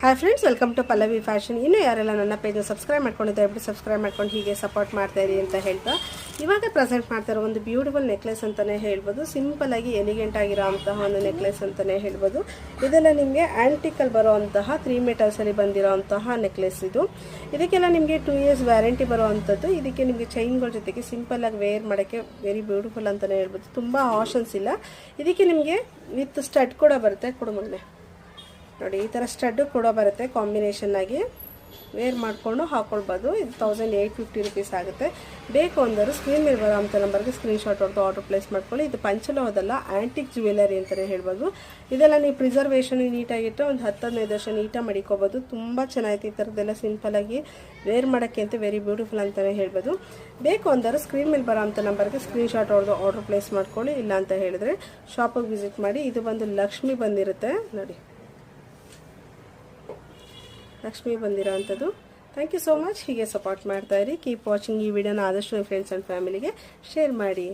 Hi friends, welcome to Pallavi fashion. ಇನ್ನೂ ಯಾರೆಲ್ಲ ನನ್ನ ಪೇಜ್ನ ಸಬ್ಸ್ಕ್ರೈಬ್ ಮಾಡ್ಕೊಂಡಿದ್ದಾರೆ ಬಿಟ್ಟು ಸಬ್ಸ್ಕ್ರೈಬ್ ಮಾಡ್ಕೊಂಡು ಹೀಗೆ ಸಪೋರ್ಟ್ ಮಾಡ್ತಾ ಇರಿ ಅಂತ ಹೇಳ್ತಾ ಇವಾಗ ಪ್ರೆಸೆಂಟ್ ಮಾಡ್ತಾ ಇರೋ ಒಂದು ಬ್ಯೂಟಿಫುಲ್ ನೆಕ್ಲೆಸ್ ಅಂತಲೇ ಹೇಳ್ಬೋದು. ಸಿಂಪಲ್ ಆಗಿ ಎಲಿಗೆಂಟ್ ಆಗಿರೋ ಅಂತಹ ಒಂದು ನೆಕ್ಲೆಸ್ ಅಂತಲೇ ಹೇಳ್ಬೋದು. ಇದೆಲ್ಲ ನಿಮಗೆ ಆ್ಯಂಟಿಕಲ್ಲಿ ಬರೋವಂತಹ 3 ಮೀಟರ್ಸಲ್ಲಿ ಬಂದಿರೋ ಅಂತಹ ನೆಕ್ಲೆಸ್ ಇದು. ಇದಕ್ಕೆಲ್ಲ ನಿಮಗೆ 2 ಇಯರ್ಸ್ ವ್ಯಾರಂಟಿ ಬರುವಂಥದ್ದು. ಇದಕ್ಕೆ ನಿಮಗೆ ಚೈನ್ಗಳ ಜೊತೆಗೆ ಸಿಂಪಲ್ ಆಗಿ ವೇರ್ ಮಾಡೋಕ್ಕೆ ವೆರಿ ಬ್ಯೂಟಿಫುಲ್ ಅಂತಲೇ ಹೇಳ್ಬೋದು. ತುಂಬ ಆಪ್ಷನ್ಸ್ ಇಲ್ಲ. ಇದಕ್ಕೆ ನಿಮಗೆ ವಿತ್ ಸ್ಟಡ್ ಕೂಡ ಬರುತ್ತೆ. ಕೊಡುಮನೆ ನೋಡಿ, ಈ ಥರ ಸ್ಟಡ್ಡು ಕೂಡ ಬರುತ್ತೆ. ಕಾಂಬಿನೇಷನ್ ಆಗಿ ವೇರ್ ಮಾಡಿಕೊಂಡು ಹಾಕೊಳ್ಬೋದು. ಇದು 1850 ರುಪೀಸ್ ಆಗುತ್ತೆ. ಬೇಕು ಅಂದರು ಸ್ಕ್ರೀನ್ ಮೇಲೆ ಬರೋ ಅಂಥ ನಂಬರ್ಗೆ ಸ್ಕ್ರೀನ್ಶಾಟ್ ಹೊಡೆದು ಆರ್ಡರ್ ಪ್ಲೇಸ್ ಮಾಡ್ಕೊಳ್ಳಿ. ಇದು ಪಂಚಲೋಹದಲ್ಲ, ಆ್ಯಂಟಿಕ್ ಜ್ಯುವೆಲರಿ ಅಂತಲೇ ಹೇಳ್ಬೋದು. ಇದೆಲ್ಲ ನೀವು ಪ್ರಿಸರ್ವೇಷನ್ ನೀಟಾಗಿಟ್ಟು ಒಂದು 10-15 ವರ್ಷ ನೀಟಾಗಿ ಮಡಿಕೋಬೋದು. ತುಂಬ ಚೆನ್ನಾಗಿತ್ತು. ಈ ಥರದ್ದೆಲ್ಲ ಸಿಂಪಲಾಗಿ ವೇರ್ ಮಾಡೋಕ್ಕೆ ಅಂತ ವೆರಿ ಬ್ಯೂಟಿಫುಲ್ ಅಂತಲೇ ಹೇಳ್ಬೋದು. ಬೇಕು ಅಂದರು ಸ್ಕ್ರೀನ್ ಮೇಲೆ ಬರೋ ಅಂಥ ನಂಬರ್ಗೆ ಸ್ಕ್ರೀನ್ಶಾಟ್ ಹೊಡೆದು ಆರ್ಡರ್ ಪ್ಲೇಸ್ ಮಾಡ್ಕೊಳ್ಳಿ. ಇಲ್ಲ ಅಂತ ಹೇಳಿದ್ರೆ ಶಾಪಿಗೆ ವಿಸಿಟ್ ಮಾಡಿ. ಇದು ಬಂದು ಲಕ್ಷ್ಮಿ ಬಂದಿರುತ್ತೆ ನೋಡಿ, ಲಕ್ಷ್ಮಿ ಬಂದಿರೋ ಅಂಥದ್ದು. Thank you so much. ಹೀಗೆ ಸಪೋರ್ಟ್ ಮಾಡ್ತಾ ಇರಿ. Keep watching. ಈ ವಿಡಿಯೋನ ಆದಷ್ಟು ಫ್ರೆಂಡ್ಸ್ ಆ್ಯಂಡ್ ಫ್ಯಾಮಿಲಿಗೆ ಶೇರ್ ಮಾಡಿ.